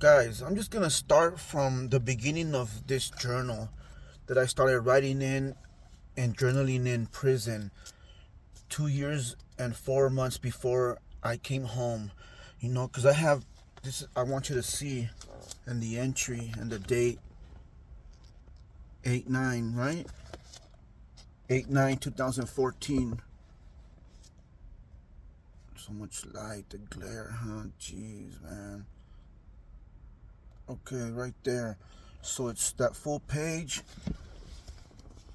Guys, I'm just gonna start from the beginning of this journal that I started writing in and journaling in prison 2 years and 4 months before I came home. Because I have this, I want you to see, and the entry and the date 8/9, right? 8/9/2014. So much light, the glare, huh? Jeez, man. Okay, right there. So it's that full page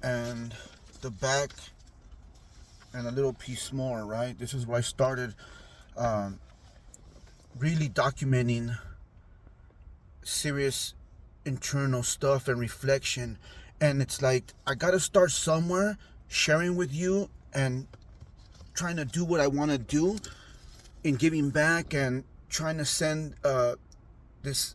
and the back and a little piece more, right? This is where I started really documenting serious internal stuff and reflection. And it's like, I gotta start somewhere, sharing with you and trying to do what I want to do in giving back and trying to send this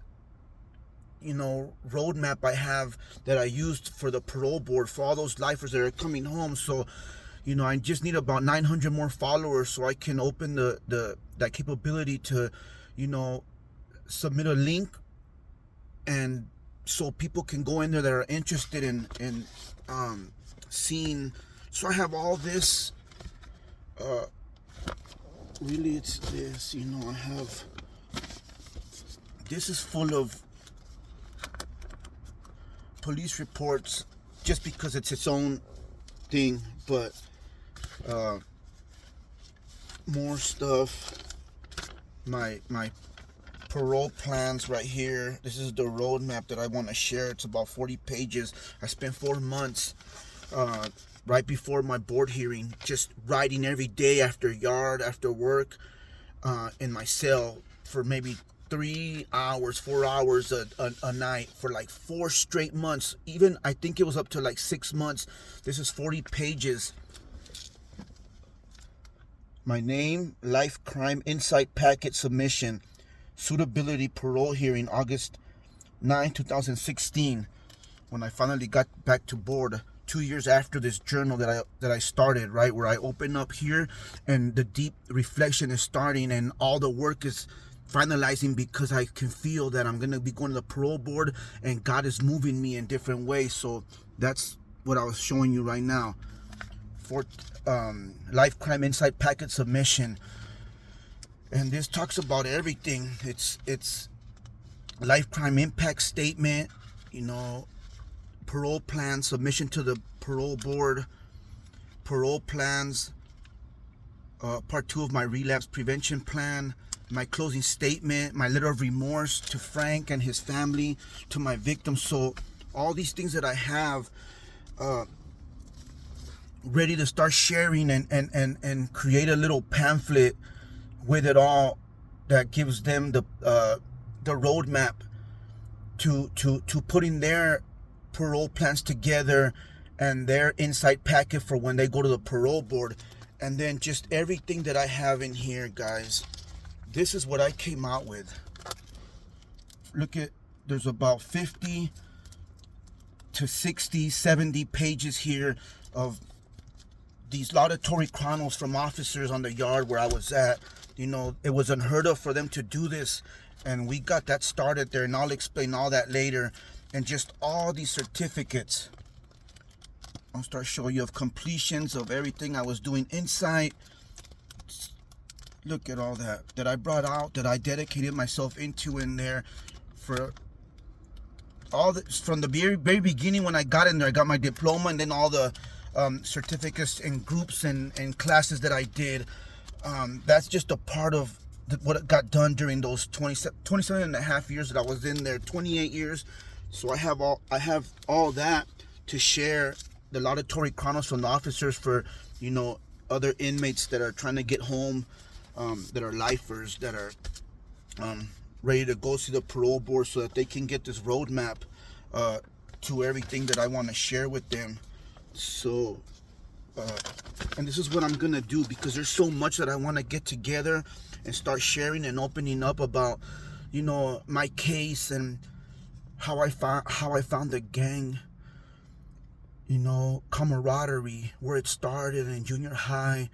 roadmap I have that I used for the parole board for all those lifers that are coming home. So I just need about 900 more followers so I can open that capability to submit a link, and so people can go in there that are interested in seeing. So I have all this, really it's this, I have, this is full of police reports just because it's its own thing, but more stuff, my parole plans right here. This is the roadmap that I want to share. It's about 40 pages. I spent 4 months right before my board hearing just writing every day after yard, after work, in my cell for maybe 3 hours, 4 hours a night for like 4 straight months. Even I think it was up to like 6 months. This is 40 pages. My name, life crime insight packet submission, suitability parole hearing, August 9, 2016. When I finally got back to board 2 years after this journal that I started, right, where I open up here and the deep reflection is starting and all the work is finalizing, because I can feel that I'm going to be going to the parole board and God is moving me in different ways. So that's what I was showing you right now. For life crime insight packet submission, and this talks about everything. It's life crime impact statement, parole plan submission to the parole board, parole plans, part 2 of my relapse prevention plan, my closing statement, my letter of remorse to Frank and his family, to my victims. So all these things that I have ready to start sharing and create a little pamphlet with it all that gives them the roadmap to putting their parole plans together and their insight packet for when they go to the parole board. And then just everything that I have in here, guys. This is what I came out with. Look at, there's about 50 to 60, 70 pages here of these laudatory chronicles from officers on the yard where I was at. It was unheard of for them to do this, and we got that started there, and I'll explain all that later. And just all these certificates. I'll start showing you of completions of everything I was doing inside. Look at all that I brought out, that I dedicated myself into in there for all the, from the very beginning when I got in there. I got my diploma, and then all the certificates and groups and classes that I did. That's just a part of what got done during those 27 and a half years that I was in there, 28 years. So I have all that to share, the laudatory chronicles from the officers for, other inmates that are trying to get home, that are lifers, that are ready to go see the parole board so that they can get this roadmap to everything that I want to share with them. So, and this is what I'm going to do, because there's so much that I want to get together and start sharing and opening up about, my case and how I found the gang, camaraderie, where it started in junior high,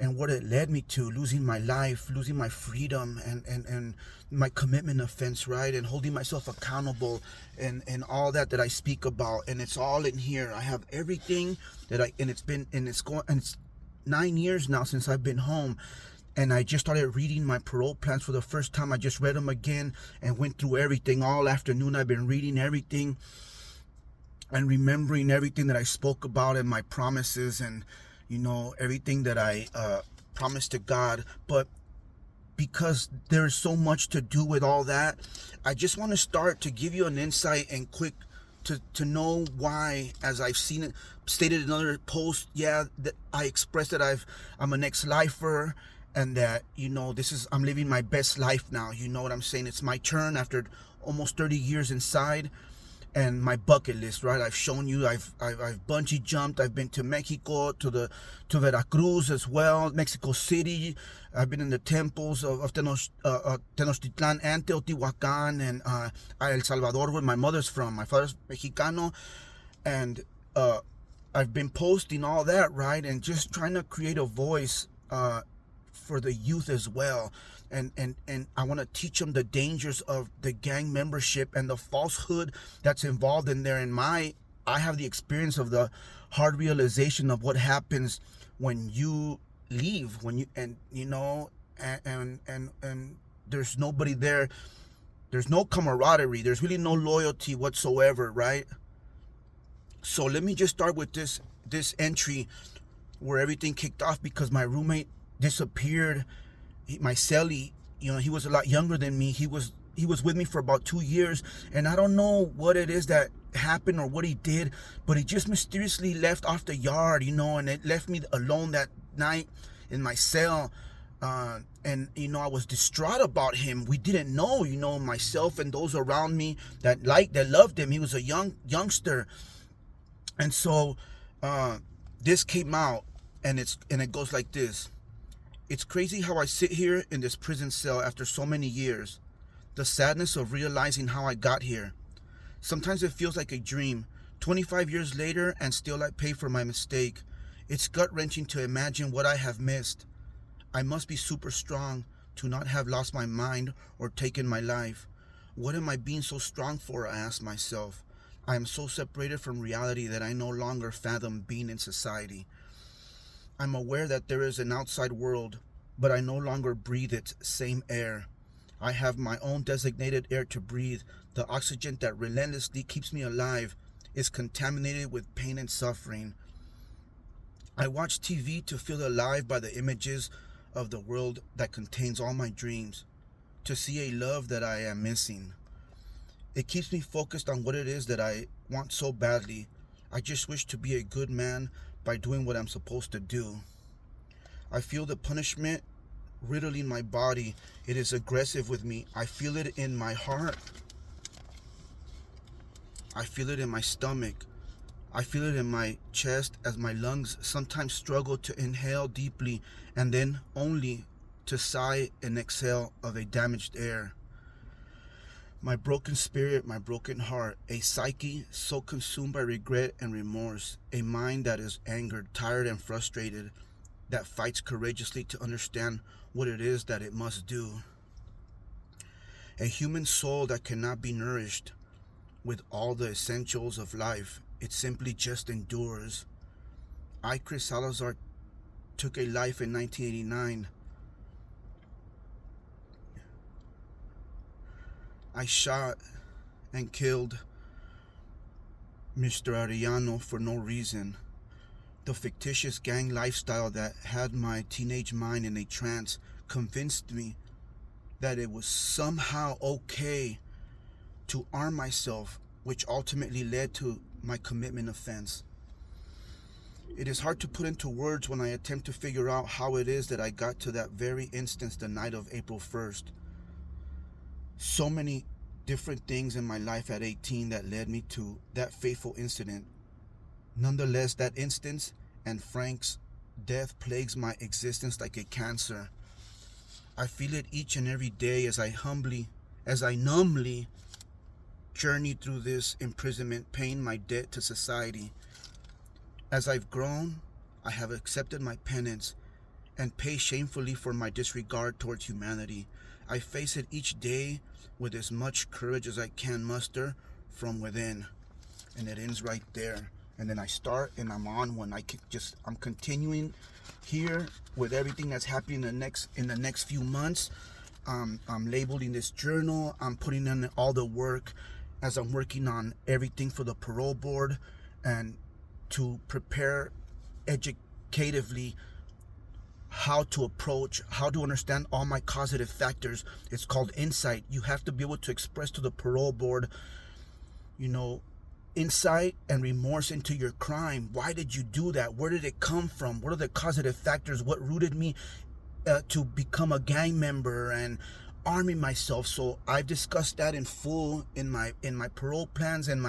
and what it led me to, losing my life, losing my freedom, and my commitment offense, right? And holding myself accountable, and all that I speak about. And it's all in here. I have everything and it's 9 years now since I've been home. And I just started reading my parole plans for the first time. I just read them again and went through everything all afternoon. I've been reading everything and remembering everything that I spoke about and my promises, and everything that I promised to God. But because there's so much to do with all that, I just want to start to give you an insight and quick to know why, as I've seen it stated in another post, that I expressed that I'm an ex-lifer, and that I'm living my best life now. You know what I'm saying? It's my turn after almost 30 years inside. And my bucket list, right? I've shown you. I've bungee jumped. I've been to Mexico, to Veracruz as well, Mexico City. I've been in the temples of Tenochtitlan and Teotihuacan, and El Salvador, where my mother's from. My father's Mexicano, and I've been posting all that, right? And just trying to create a voice for the youth as well. And I want to teach them the dangers of the gang membership and the falsehood that's involved in there. And I have the experience of the hard realization of what happens when you leave, and there's nobody there. There's no camaraderie. There's really no loyalty whatsoever, right? So let me just start with this entry where everything kicked off, because my roommate disappeared. My cellie, he was a lot younger than me. He was with me for about 2 years, and I don't know what it is that happened or what he did, but he just mysteriously left off the yard, and it left me alone that night in my cell. And I was distraught about him. We didn't know, myself and those around me that loved him. He was a youngster, and so this came out, and it goes like this. It's crazy how I sit here in this prison cell after so many years. The sadness of realizing how I got here. Sometimes it feels like a dream. 25 years later, and still I pay for my mistake. It's gut-wrenching to imagine what I have missed. I must be super strong to not have lost my mind or taken my life. What am I being so strong for, I ask myself. I am so separated from reality that I no longer fathom being in society. I'm aware that there is an outside world, but I no longer breathe its same air. I have my own designated air to breathe. The oxygen that relentlessly keeps me alive is contaminated with pain and suffering. I watch TV to feel alive by the images of the world that contains all my dreams, to see a love that I am missing. It keeps me focused on what it is that I want so badly. I just wish to be a good man by doing what I'm supposed to do. I feel the punishment riddling my body. It is aggressive with me. I feel it in my heart. I feel it in my stomach. I feel it in my chest as my lungs sometimes struggle to inhale deeply and then only to sigh and exhale of a damaged air. My broken spirit, my broken heart, a psyche so consumed by regret and remorse, a mind that is angered, tired, and frustrated, that fights courageously to understand what it is that it must do. A human soul that cannot be nourished with all the essentials of life. It simply just endures. I, Chris Salazar, took a life in 1989. I shot and killed Mr. Arellano for no reason. The fictitious gang lifestyle that had my teenage mind in a trance convinced me that it was somehow okay to arm myself, which ultimately led to my commitment offense. It is hard to put into words when I attempt to figure out how it is that I got to that very instance the night of April 1st. So many different things in my life at 18 that led me to that fateful incident. Nonetheless, that instance and Frank's death plagues my existence like a cancer. I feel it each and every day as I numbly journey through this imprisonment, paying my debt to society. As I've grown, I have accepted my penance, and pay shamefully for my disregard towards humanity. I face it each day with as much courage as I can muster from within. And it ends right there. And then I start and I'm on when I'm continuing here with everything that's happening in the next few months. I'm labeling this journal. I'm putting in all the work as I'm working on everything for the parole board and to prepare educatively how to understand all my causative factors. It's called insight. You have to be able to express to the parole board, insight and remorse into your crime. Why did you do that? Where did it come from? What are the causative factors? What rooted me to become a gang member and arming myself? So I've discussed that in full in my parole plans and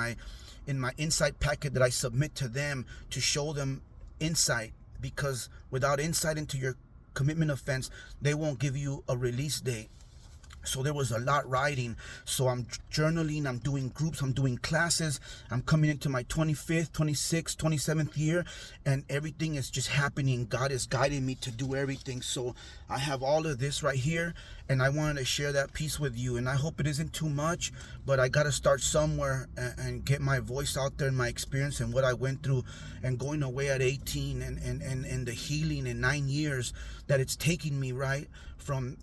in my insight packet that I submit to them to show them insight, because without insight into your commitment offense, they won't give you a release date. So there was a lot writing. So I'm journaling, I'm doing groups, I'm doing classes. I'm coming into my 25th, 26th, 27th year, and everything is just happening. God is guiding me to do everything. So I have all of this right here, and I wanted to share that piece with you. And I hope it isn't too much, but I got to start somewhere and get my voice out there and my experience and what I went through and going away at 18 and the healing in 9 years that it's taking me, right? From,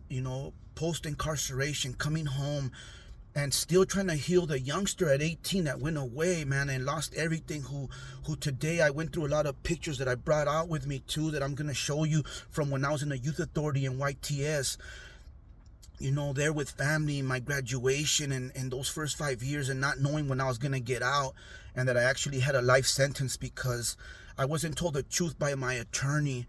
post-incarceration, coming home, and still trying to heal the youngster at 18 that went away, man, and lost everything, who today I went through a lot of pictures that I brought out with me too, that I'm going to show you from when I was in the youth authority in YTS, there with family, my graduation, and those first 5 years, and not knowing when I was going to get out, and that I actually had a life sentence because I wasn't told the truth by my attorney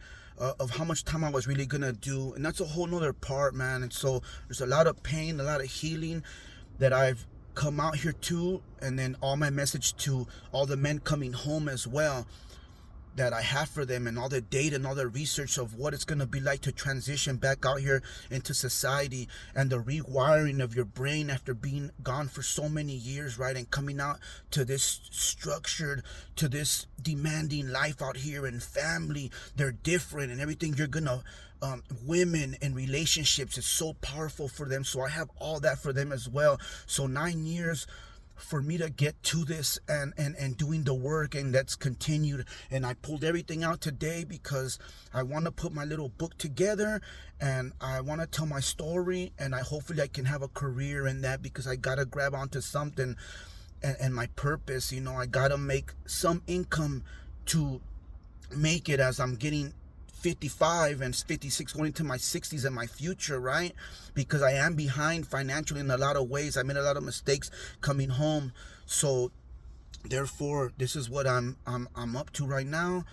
of how much time I was really gonna do. And that's a whole nother part, man. And so there's a lot of pain, a lot of healing that I've come out here to, and then all my message to all the men coming home as well that I have for them, and all the data and all the research of what it's going to be like to transition back out here into society, and the rewiring of your brain after being gone for so many years, right? And coming out to this structured, to this demanding life out here, and family, they're different, and everything you're going to women and relationships is so powerful for them. So I have all that for them as well. So 9 years for me to get to this and doing the work, and that's continued. And I pulled everything out today because I want to put my little book together, and I want to tell my story, and hopefully I can have a career in that, because I got to grab onto something and my purpose. I got to make some income to make it as I'm getting 55 and 56, going into my 60s and my future, right? Because I am behind financially in a lot of ways. I made a lot of mistakes coming home. So therefore, this is what I'm up to right now.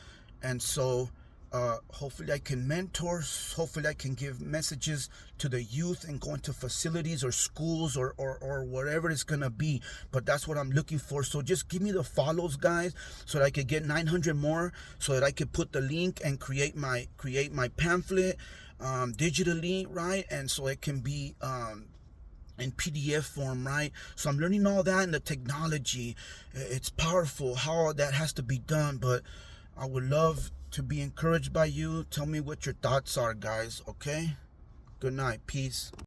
And so hopefully I can mentor, hopefully I can give messages to the youth and go into facilities or schools or wherever it's gonna be. But that's what I'm looking for. So just give me the follows, guys, so that I could get 900 more, so that I could put the link and create my pamphlet digitally, right? And so it can be in PDF form, right? So I'm learning all that in the technology. It's powerful how all that has to be done. But I would love to be encouraged by you. Tell me what your thoughts are, guys. Okay? Good night. Peace.